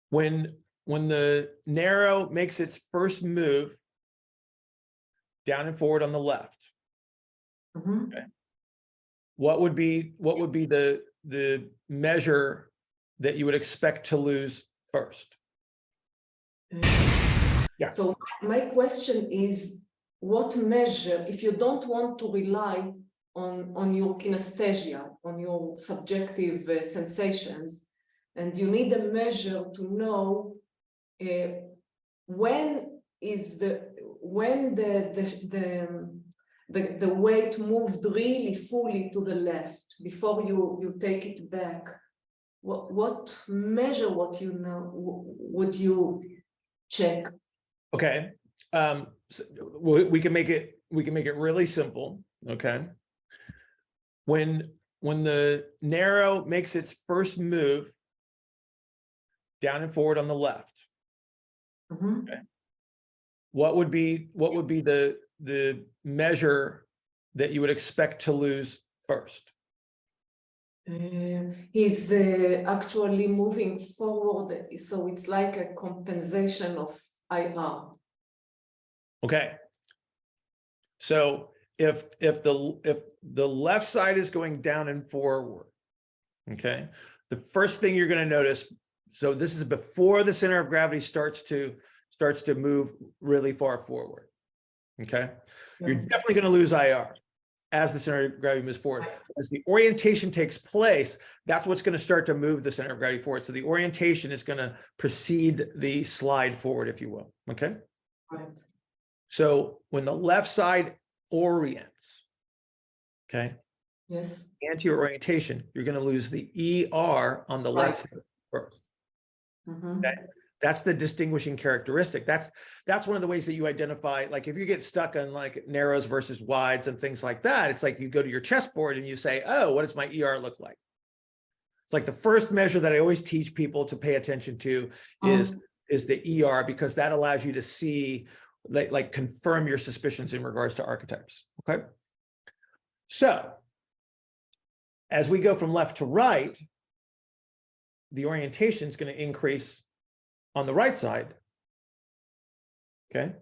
when the narrow makes its first move down and forward on the left, okay, what would be the measure that you would expect to lose first? Yeah. So my question is, what measure, if you don't want to rely on your kinesthesia, on your subjective sensations, and you need a measure to know when the weight moved really fully to the left before you take it back. What measure, what you know, would you check? Okay, so we can make it really simple. Okay, when the narrow makes its first move down and forward on the left, okay, what would be the measure that you would expect to lose first? He's actually moving forward, so it's like a compensation of IR. Okay, so if the left side is going down and forward, okay, the first thing you're going to notice, so this is before the center of gravity starts to move really far forward. Okay, you're definitely going to lose IR as the center of gravity moves forward. As the orientation takes place, that's what's going to start to move the center of gravity forward. So the orientation is going to precede the slide forward, if you will. Okay. Right. So when the left side orients, okay, yes, anterior orientation, you're going to lose the ER on the left hip first. Okay. That's the distinguishing characteristic. That's one of the ways that you identify, like if you get stuck on like narrows versus wides and things like that, it's like you go to your chessboard and you say, oh, what does my ER look like? It's like the first measure that I always teach people to pay attention to is the ER, because that allows you to see, like confirm your suspicions in regards to archetypes. Okay. So as we go from left to right, the orientation is going to increase on the right side. Okay.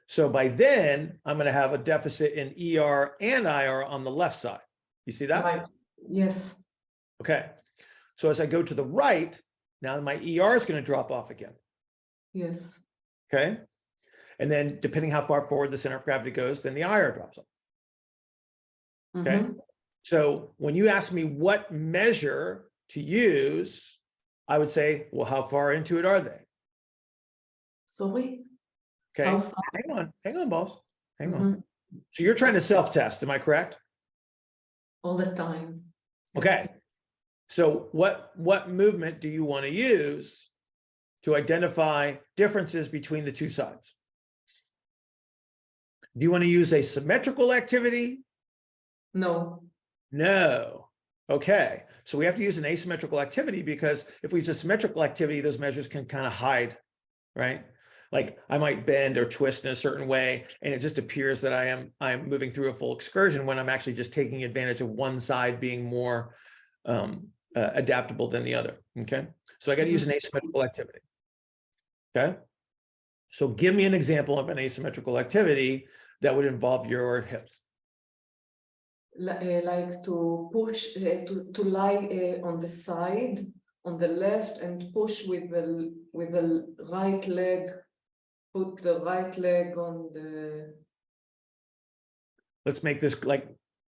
So by then I'm going to have a deficit in ER and IR on the left side. You see that? Right. Yes. Okay. So as I go to the right, now my ER is going to drop off again. Yes. Okay. And then depending how far forward the center of gravity goes, then the IR drops off. Okay. So when you ask me what measure to use, I would say, well, how far into it are they? Sorry? Okay. Hang on, boss. Hang on. So you're trying to self-test, am I correct? All the time. Okay. So what movement do you want to use to identify differences between the two sides? Do you want to use a symmetrical activity? No. No. Okay. So we have to use an asymmetrical activity, because if we use a symmetrical activity, those measures can kind of hide, right? Like I might bend or twist in a certain way, and it just appears that I'm moving through a full excursion when I'm actually just taking advantage of one side being more adaptable than the other. Okay. So I got to use an asymmetrical activity. Okay. So give me an example of an asymmetrical activity that would involve your hips. Like to push, to lie on the side, on the left, and push with the right leg, put the right leg on the... Let's make this like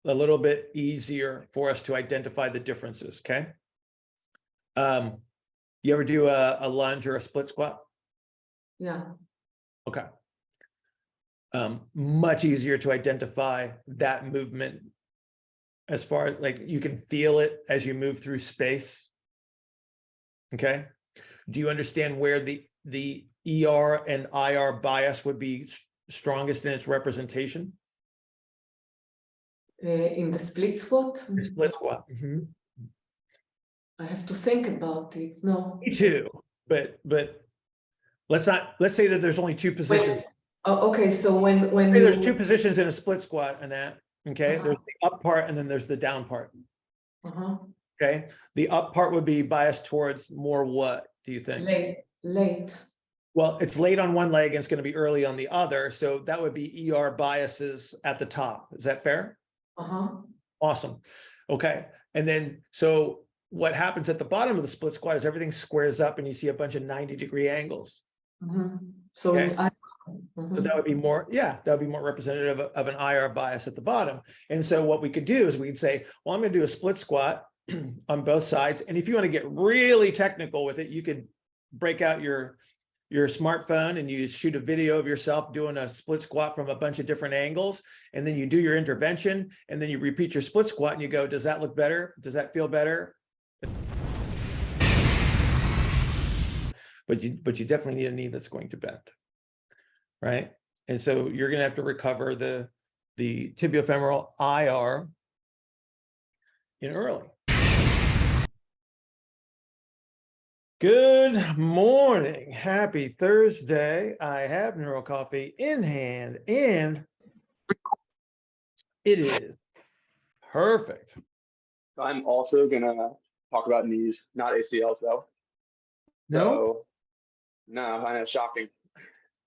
a little bit easier for us to identify the differences, okay? You ever do a lunge or a split squat? Yeah. Okay. Much easier to identify that movement, as far as like you can feel it as you move through space. Okay. Do you understand where the ER and IR bias would be strongest in its representation? In the split squat? The split squat. I have to think about it. No. Me too. But let's say that there's only two positions. Okay, so when there's two positions in a split squat, Anat. Okay, there's the up part and then there's the down part. Okay, the up part would be biased towards more what? do you think? Late. Well, it's late on one leg and it's going to be early on the other. So that would be ER biases at the top. Is that fair? Awesome. Okay. And then, so what happens at the bottom of the split squat is everything squares up and you see a bunch of 90-degree angles. So Okay. it's So that would be more, yeah, that would be more representative of an IR bias at the bottom. And so what we could do is we could say, well, I'm going to do a split squat on both sides. And if you want to get really technical with it, you could break out your smartphone and you shoot a video of yourself doing a split squat from a bunch of different angles. And then you do your intervention and then you repeat your split squat and you go, does that look better? Does that feel better? But you definitely need a knee that's going to bend. Right. And so you're going to have to recover the tibiofemoral IR in early. Good morning. Happy Thursday. I have Neuro Coffee in hand and it is perfect. I'm also going to talk about knees, not ACLs though. No? So, no, I find it shocking.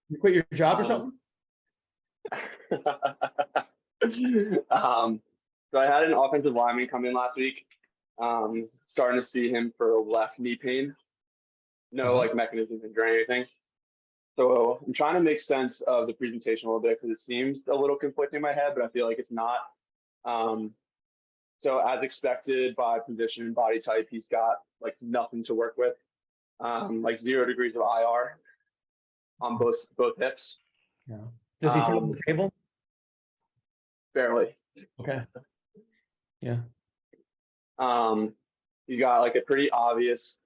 You quit your job or something? So I had an offensive lineman come in last week. Starting to see him for left knee pain. No like mechanism or anything. So I'm trying to make sense of the presentation a little bit because it seems a little conflicting in my head, but I feel like it's not. So as expected by position and body type, he's got like nothing to work with. Like 0 degrees of IR on both hips. Yeah. Does he fit on the table? Barely. Okay. Yeah. You got like a pretty obvious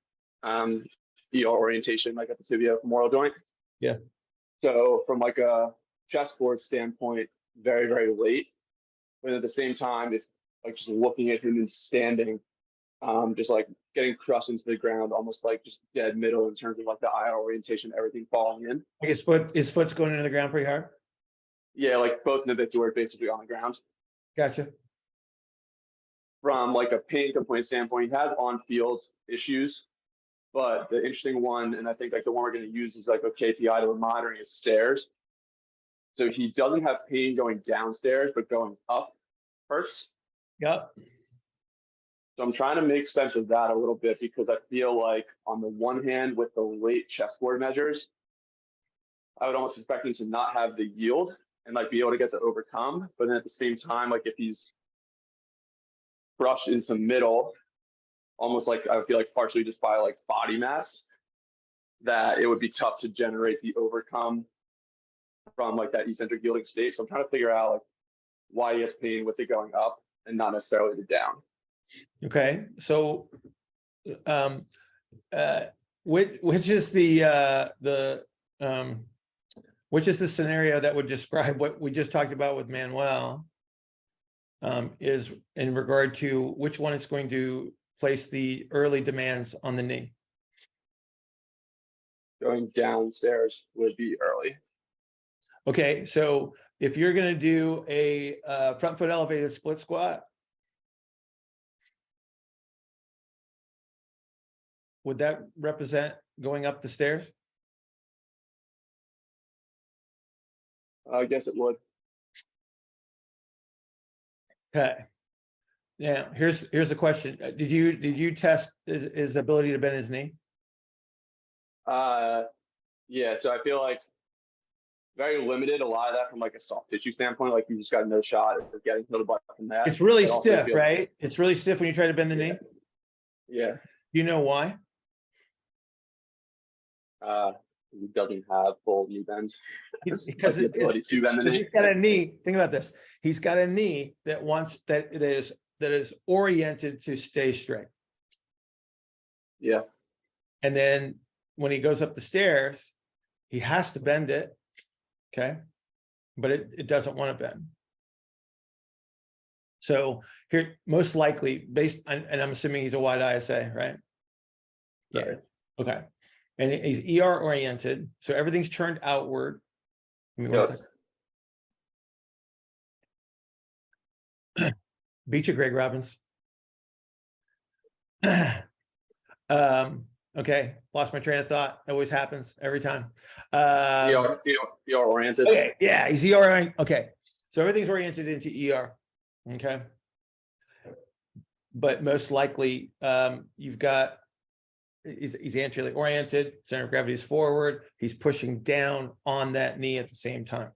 ER orientation, like at the tibiofemoral joint. Yeah. So from like a chessboard standpoint, very, very late. But at the same time, if like just looking at him and standing, just like getting crushed into the ground, almost like just dead middle in terms of like the IR orientation, everything falling in. Like his foot's going into the ground pretty hard. Yeah, like both navicular basically on the ground. Gotcha. From like a pain complaint standpoint, he has on-field issues, but the interesting one, and I think like the one we're going to use is like a KPI that we're monitoring is stairs. So he doesn't have pain going downstairs, but going up hurts. Yep. So I'm trying to make sense of that a little bit because I feel like on the one hand, with the late chessboard measures, I would almost expect him to not have the yield and like be able to get to overcome. But then at the same time, like if he's brushed into middle, almost like I feel like partially just by like body mass, that it would be tough to generate the overcome from like that eccentric yielding state. So I'm trying to figure out like why he has pain with it going up and not necessarily the down. Okay. So which is the scenario that would describe what we just talked about with Manuel, is in regard to which one is going to place the early demands on the knee? Going downstairs would be early. Okay, so if you're going to do a front foot elevated split squat, would that represent going up the stairs? I guess it would. Okay. Now, here's a question. Did you test his ability to bend his knee? Yeah, so I feel like very limited, a lot of that from like a soft tissue standpoint, like you just got no shot of getting to the butt from that. It's really stiff, right? It's really stiff when you try to bend the knee. Yeah. Do you know why? He doesn't have full knee bend. Because the ability to bend the knee. He's got a knee. Think about this. He's got a knee that is oriented to stay straight. Yeah. And then when he goes up the stairs, he has to bend it. Okay. But it doesn't want to bend. So here, most likely based on, and I'm assuming he's a wide ISA, right? Yeah. Right. Okay. And he's ER oriented. So everything's turned outward. Give me one second. Beat you, Greg Robbins. Okay, lost my train of thought. That always happens every time. ER oriented. Okay, yeah, he's ER. Okay, so everything's oriented into ER. Okay, but most likely, you've got he's anteriorly oriented. Center of gravity is forward. He's pushing down on that knee at the same time,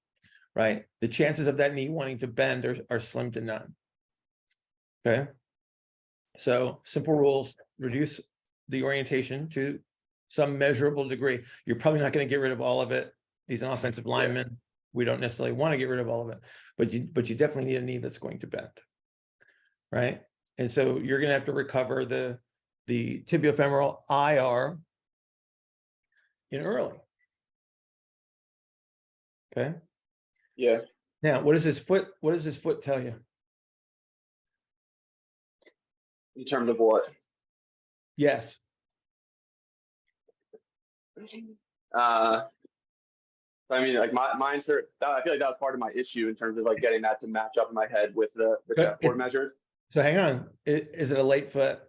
right? The chances of that knee wanting to bend are slim to none. Okay, so simple rules: reduce the orientation to some measurable degree. You're probably not going to get rid of all of it. He's an offensive lineman. Yeah. We don't necessarily want to get rid of all of it, but you definitely need a knee that's going to bend, right? And so you're going to have to recover the tibiofemoral IR in early. Okay. Yeah. Now, what does his foot tell you? In terms of what? Yes. I mean, like I feel like that was part of my issue in terms of like getting that to match up in my head with the chessboard measures. So hang on, is it a late foot?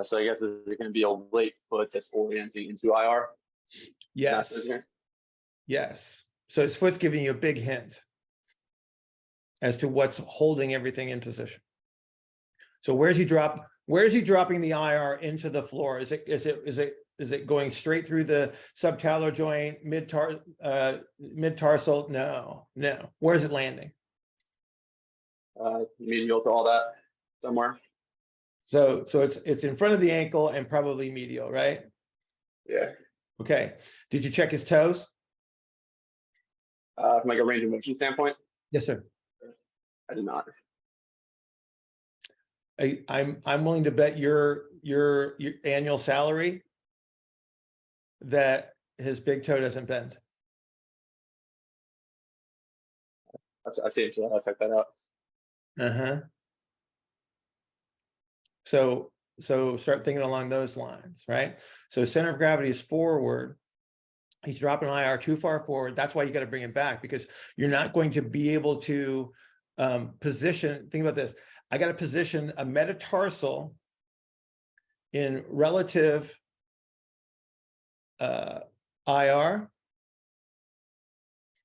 So I guess it's going to be a late foot that's orienting into IR. Yes. Yes. So his foot's giving you a big hint as to what's holding everything in position. So where's he dropping the IR into the floor? Is it going straight through the subtalar joint, mid-tarsal? No. Where's it landing? Medial to all that somewhere. So it's in front of the ankle and probably medial, right? Yeah. Okay. Did you check his toes? From like a range of motion standpoint? Yes, sir. I did not. I'm willing to bet your annual salary that his big toe doesn't bend. I see it. So I'll check that out. Uh-huh. So start thinking along those lines, right? So center of gravity is forward. He's dropping IR too far forward. That's why you got to bring it back, because you're not going to be able to position. Think about this. I got to position a metatarsal in relative IR.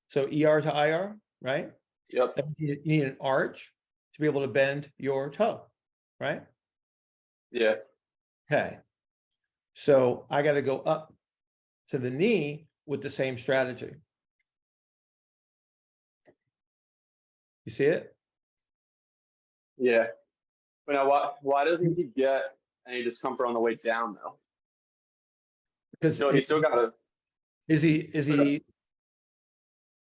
So ER to IR, right? Yep. That means you need an arch to be able to bend your toe, right? Yeah. Okay. So I got to go up to the knee with the same strategy. You see it? Yeah. But now why doesn't he get any discomfort on the way down though? Because he's still got to. Is he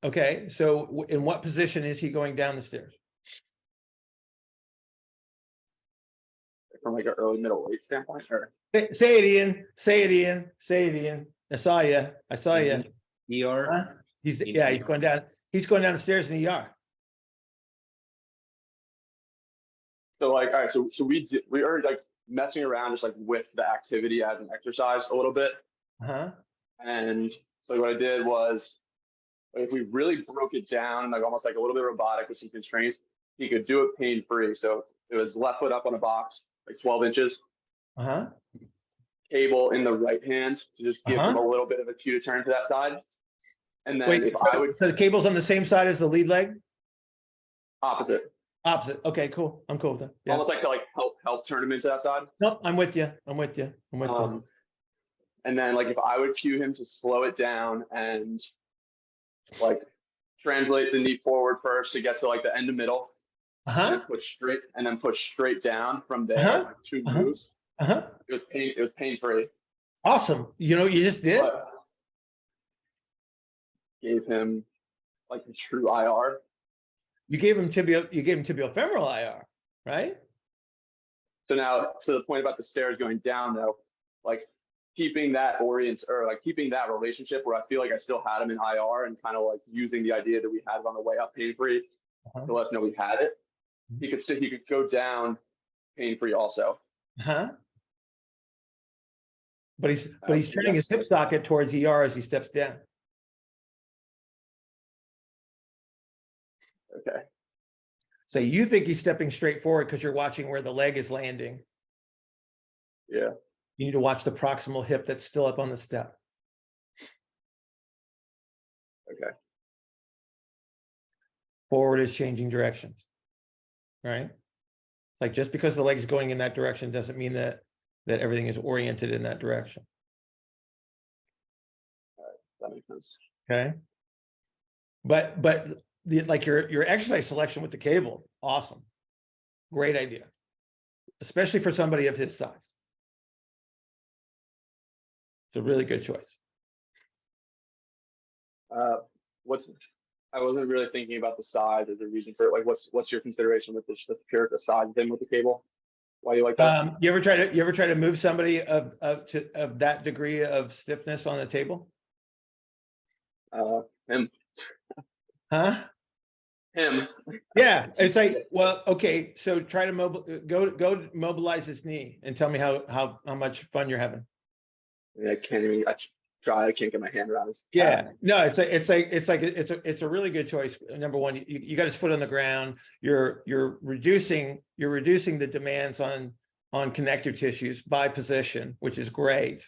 okay? So in what position is he going down the stairs? From like an early middle weight standpoint, or Say it, Ian. Say it, Ian. Say it, Ian. I saw you. ER. Huh? He's going down. He's going down the stairs in the ER. so like, all right, so we are like messing around just like with the activity as an exercise a little bit. And so what I did was, like, if we really broke it down, like almost like a little bit robotic with some constraints, he could do it pain-free. So it was left foot up on a box, like 12 inches. Cable in the right hand to just give him a little bit of a cue to turn to that side. And then so the cable's on the same side as the lead leg? Opposite. Okay, cool. I'm cool with that. Yeah. Almost like to like help turn him into that side. Nope, I'm with you. And then like if I would cue him to slow it down and like translate the knee forward first to get to like the end of middle, and then push straight down from there, like 2 moves. It was pain-free. Awesome. You know what you just did? But gave him like the true IR. You gave him tibiofemoral IR, right? So now to the point about the stairs going down though, like keeping that keeping that relationship where I feel like I still had him in IR and kind of like using the idea that we had it on the way up pain-free to let us know we had it. He could go down pain-free also. But he's turning his hip socket towards ER as he steps down. Okay. So you think he's stepping straight forward because you're watching where the leg is landing. Yeah. You need to watch the proximal hip that's still up on the step. Okay. Forward is changing directions, right? Like just because the leg is going in that direction doesn't mean that everything is oriented in that direction. That makes sense. Okay. But like your exercise selection with the cable, awesome. Great idea. Especially for somebody of his size. It's a really good choice. I wasn't really thinking about the size as a reason for it. Like, what's your consideration with this, the pure the size thing with the cable? Why do you like that? You ever try to move somebody of that degree of stiffness on a table? Him. Huh? Him. Yeah, it's like, well, okay, so try to go mobilize his knee and tell me how much fun you're having. I can't even. I can't get my hand around his. Yeah, no, it's a really good choice. Number one, you got his foot on the ground. You're reducing the demands on connective tissues by position, which is great,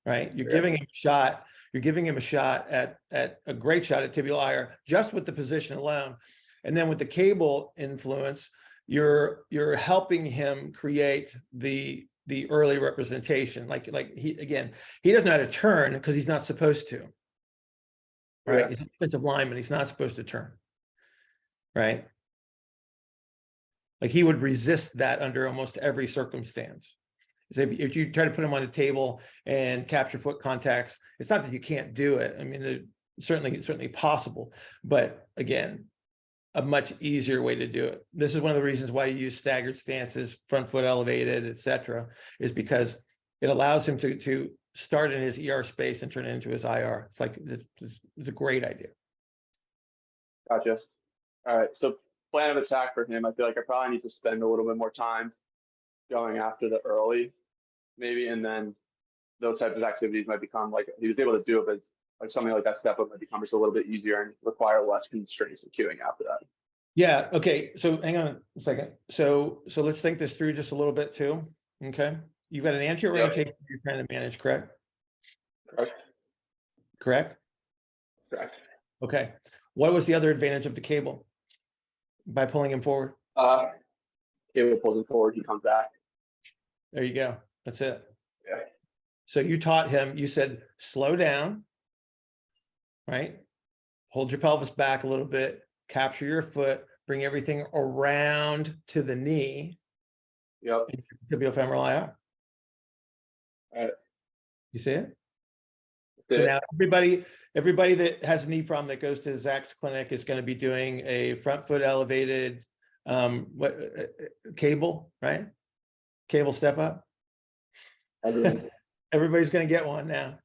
right? You're giving him a shot. You're giving him a shot at a great shot at tibial IR just with the position alone, and then with the cable influence, you're helping him create the early representation. Like he doesn't know how to turn because he's not supposed to, right? He's an offensive lineman. He's not supposed to turn, right? Like he would resist that under almost every circumstance. So if you try to put him on a table and capture foot contacts, it's not that you can't do it. I mean, it's certainly possible, but again, a much easier way to do it. This is one of the reasons why you use staggered stances, front foot elevated, etc., is because it allows him to start in his ER space and turn it into his IR. It's like it's a great idea. Gotcha. All right. So plan of attack for him. I feel like I probably need to spend a little bit more time going after the early, maybe, and then those types of activities might become like he was able to do it, but like something like that step up might become just a little bit easier and require less constraints and queuing after that. Yeah. Okay. So hang on a second. So let's think this through just a little bit too. Okay. You've got an anterior rotation you're trying to manage, correct? Correct. Okay. What was the other advantage of the cable by pulling him forward? Cable pulls him forward, he comes back. There you go. That's it. Yeah. So you taught him, you said, slow down, right? Hold your pelvis back a little bit, capture your foot, bring everything around to the knee. Yep. Tibiofemoral IR. All right. You see it? So now everybody that has a knee problem that goes to Zach's clinic is going to be doing a front foot elevated cable, right? Cable step up. Everybody's going to get one now.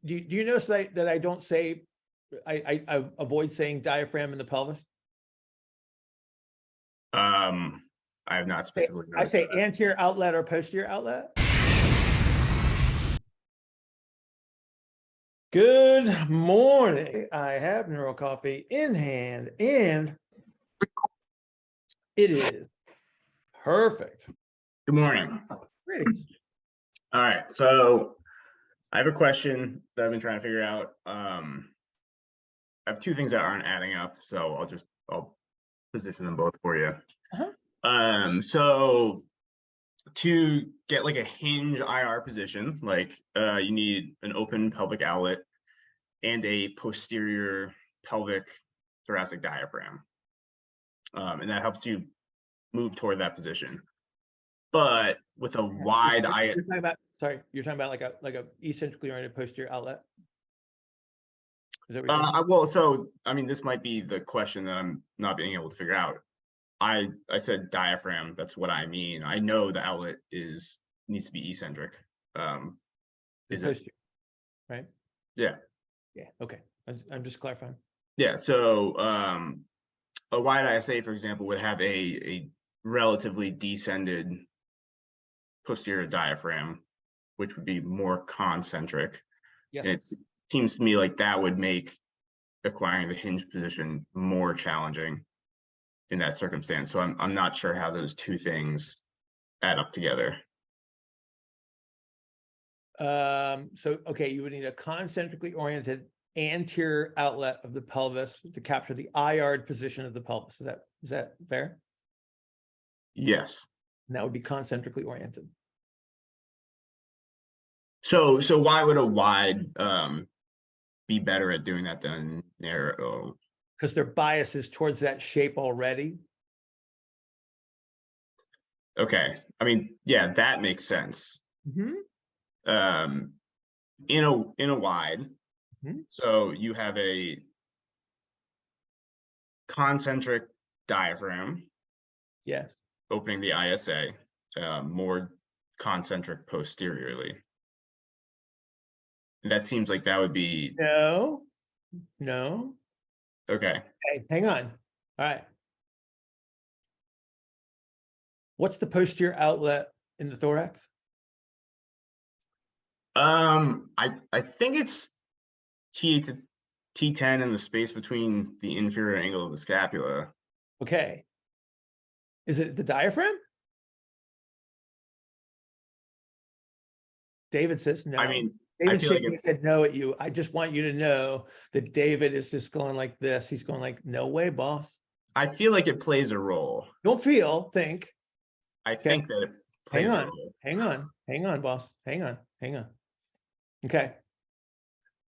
Do you notice that I don't say, I avoid saying diaphragm in the pelvis? I have not specifically. I say anterior outlet or posterior outlet. Good morning. I have Neuro Coffee in hand and it is perfect. Good morning. Greetings. All right. So I have a question that I've been trying to figure out. I have two things that aren't adding up, so I'll position them both for you. So to get like a hinge IR position, like you need an open pelvic outlet and a posterior pelvic thoracic diaphragm. And that helps you move toward that position. But with a wide you're talking about like a eccentrically oriented posterior outlet. Is that what well, so I mean, this might be the question that I'm not being able to figure out. I said diaphragm. That's what I mean. I know the outlet needs to be eccentric. Is it right? Yeah. Yeah. Okay. I'm just clarifying. Yeah. So a wide ISA, for example, would have a relatively descended posterior diaphragm, which would be more concentric. Yes. And it seems to me like that would make acquiring the hinge position more challenging in that circumstance. So I'm not sure how those two things add up together. So, okay, you would need a concentrically oriented anterior outlet of the pelvis to capture the IR position of the pelvis. Is that fair? Yes. And that would be concentrically oriented. So why would a wide be better at doing that than narrow? Because their bias is towards that shape already. Okay. I mean, yeah, that makes sense. Mm-hmm. In a wide, Mhm. so you have a concentric diaphragm Yes. opening the ISA, more concentric posteriorly. That seems like that would be No. okay. Hey, hang on. All right. What's the posterior outlet in the thorax? I think it's T8 to T10 in the space between the inferior angle of the scapula. Okay. Is it the diaphragm? David says no. I mean, David I feel like said no at you. I just want you to know that David is just going like this. He's going like, no way, boss. I feel like it plays a role. Don't feel, think. I think that it plays a role. Hang on, boss. Hang on. Okay.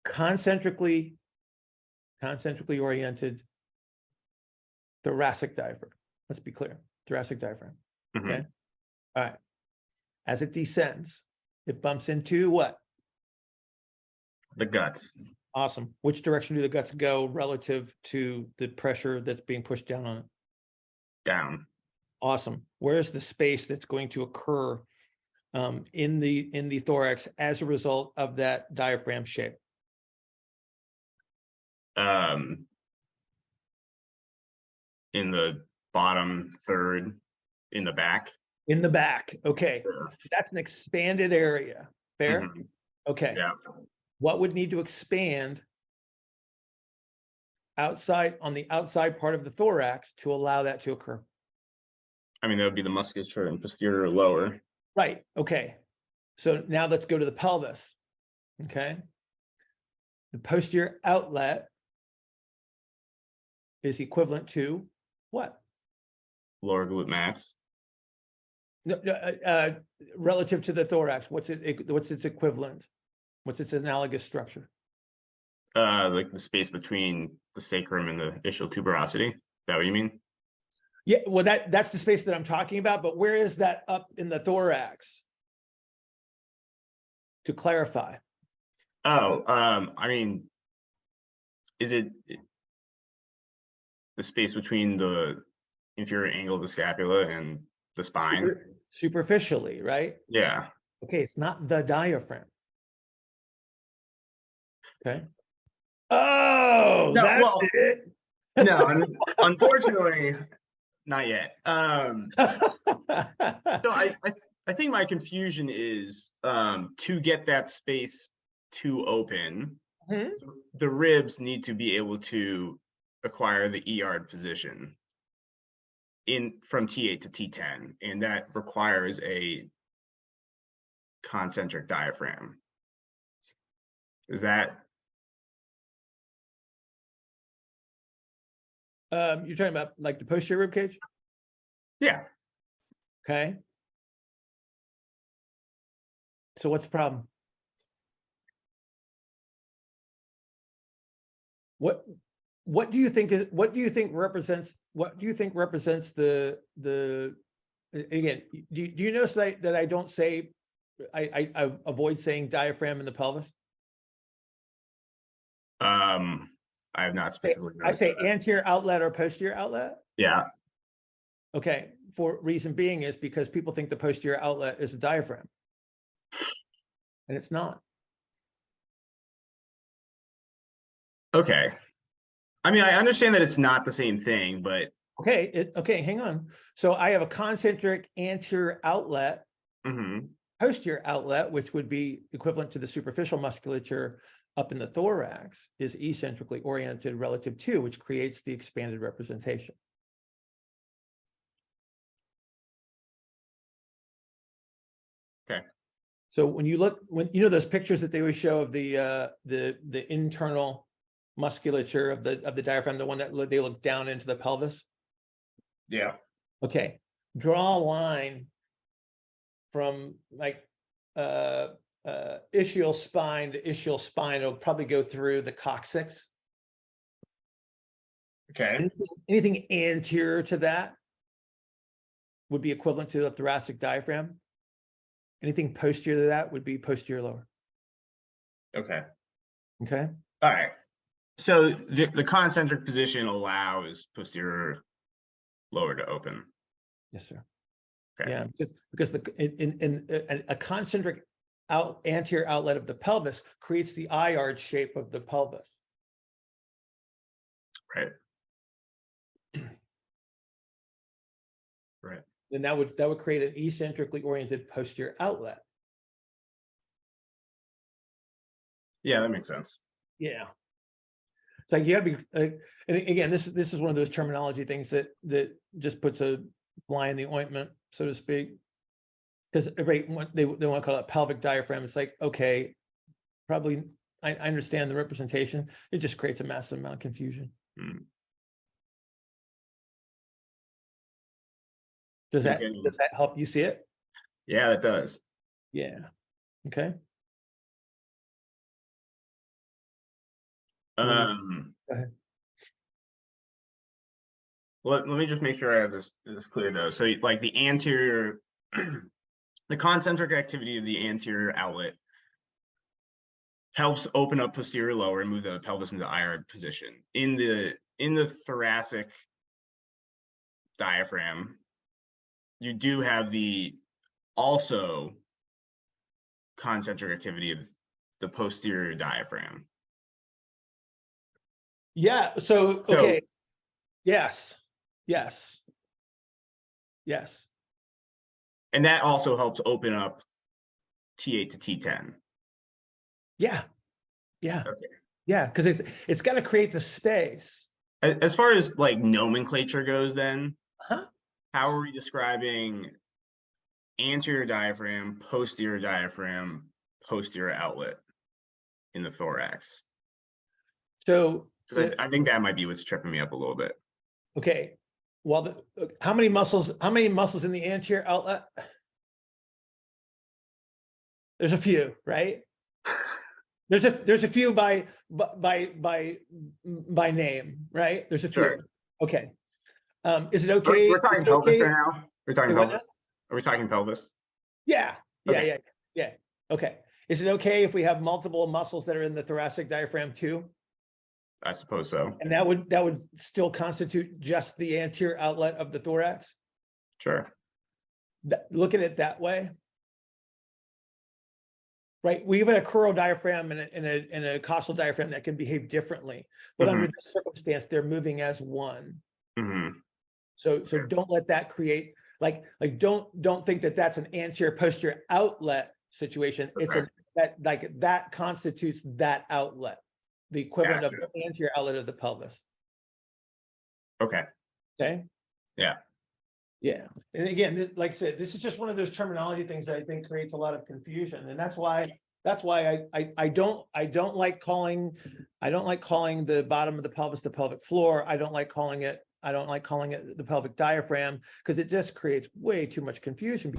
Concentrically oriented thoracic diaphragm. Let's be clear. Thoracic diaphragm. Okay. All right. As it descends, it bumps into what? The guts. Awesome. Which direction do the guts go relative to the pressure that's being pushed down on it? Down. Awesome. Where's the space that's going to occur in the thorax as a result of that diaphragm shape? In the bottom third, in the back. In the back. Okay. Sure. That's an expanded area. Fair? Okay. Yeah. What would need to expand on the outside part of the thorax to allow that to occur? I mean, that would be the musculature and posterior lower. Right. Okay. So now let's go to the pelvis. Okay. The posterior outlet is equivalent to what? Lower glute max. Relative to the thorax, what's its equivalent? What's its analogous structure? Like the space between the sacrum and the ischial tuberosity. Is that what you mean? Yeah, well, that's the space that I'm talking about, but where is that up in the thorax? To clarify. Oh, I mean, is it the space between the inferior angle of the scapula and the spine? Superficially, right? Yeah. Okay, it's not the diaphragm. Okay. Oh, No, that's well, it. No, unfortunately, not yet. So I think my confusion is to get that space to open, the ribs need to be able to acquire the ER position from T8 to T10, and that requires a concentric diaphragm. Is that? You're talking about like the posterior rib cage? Yeah. Okay. So what's the problem? What do you think represents the again, do you notice that I don't say I avoid saying diaphragm in the pelvis? I have not specifically. I say anterior outlet or posterior outlet. Yeah. Okay. For reason being is because people think the posterior outlet is a diaphragm, and it's not. Okay. I mean, I understand that it's not the same thing, but okay, hang on. So I have a concentric anterior outlet, posterior outlet, which would be equivalent to the superficial musculature up in the thorax, is eccentrically oriented relative to, which creates the expanded representation. Okay. So when you look, when you know those pictures that they always show of the internal musculature of the diaphragm, the one that they look down into the pelvis. Yeah. Okay, draw a line from like ischial spine to ischial spine. It'll probably go through the coccyx. Okay. Anything anterior to that would be equivalent to the thoracic diaphragm. Anything posterior to that would be posterior lower. Okay. Okay. All right. So the concentric position allows posterior lower to open. Yes, sir. Okay. Yeah, because a concentric anterior outlet of the pelvis creates the I-arch shape of the pelvis. Right. Right. Then that would create an eccentrically oriented posterior outlet. Yeah, that makes sense. Yeah. It's like you gotta be and again, this is one of those terminology things that just puts a fly in the ointment, so to speak. Because they want to call it pelvic diaphragm. It's like, okay, probably I understand the representation. It just creates a massive amount of confusion. Mm. Does that help you see it? Yeah, that does. Yeah. Okay. Go ahead. Let me just make sure I have this clear though. So like the anterior, the concentric activity of the anterior outlet helps open up posterior lower and move the pelvis into I-arch position. In the thoracic diaphragm, you do have the also concentric activity of the posterior diaphragm. Yeah. So okay. Yes. Yes. Yes. And that also helps open up T8 to T10. Yeah. Yeah. Okay. Yeah. Because it's got to create the space. As far as like nomenclature goes, then, Huh? how are we describing anterior diaphragm, posterior outlet in the thorax? So Because I think that might be what's tripping me up a little bit. okay. Well, how many muscles in the anterior outlet? There's a few, right? There's a few by name, right? There's a few. Sure. Okay. Is it okay? We're talking pelvis right now. We're talking pelvis. Are we talking pelvis? Yeah. Okay. Yeah. Okay. Is it okay if we have multiple muscles that are in the thoracic diaphragm too? I suppose so. And that would still constitute just the anterior outlet of the thorax? Sure. Look at it that way. Right, we have a crural diaphragm and a costal diaphragm that can behave differently, but under this circumstance, they're moving as one. So don't let that create like don't think that that's an anterior posterior outlet situation. It's that constitutes that outlet, the equivalent of the anterior outlet of the pelvis. Okay. Yeah. Yeah. And again, like I said, this is just one of those terminology things that I think creates a lot of confusion. And that's why I don't like calling the bottom of the pelvis the pelvic floor. I don't like calling it the pelvic diaphragm, because it just creates way too much confusion.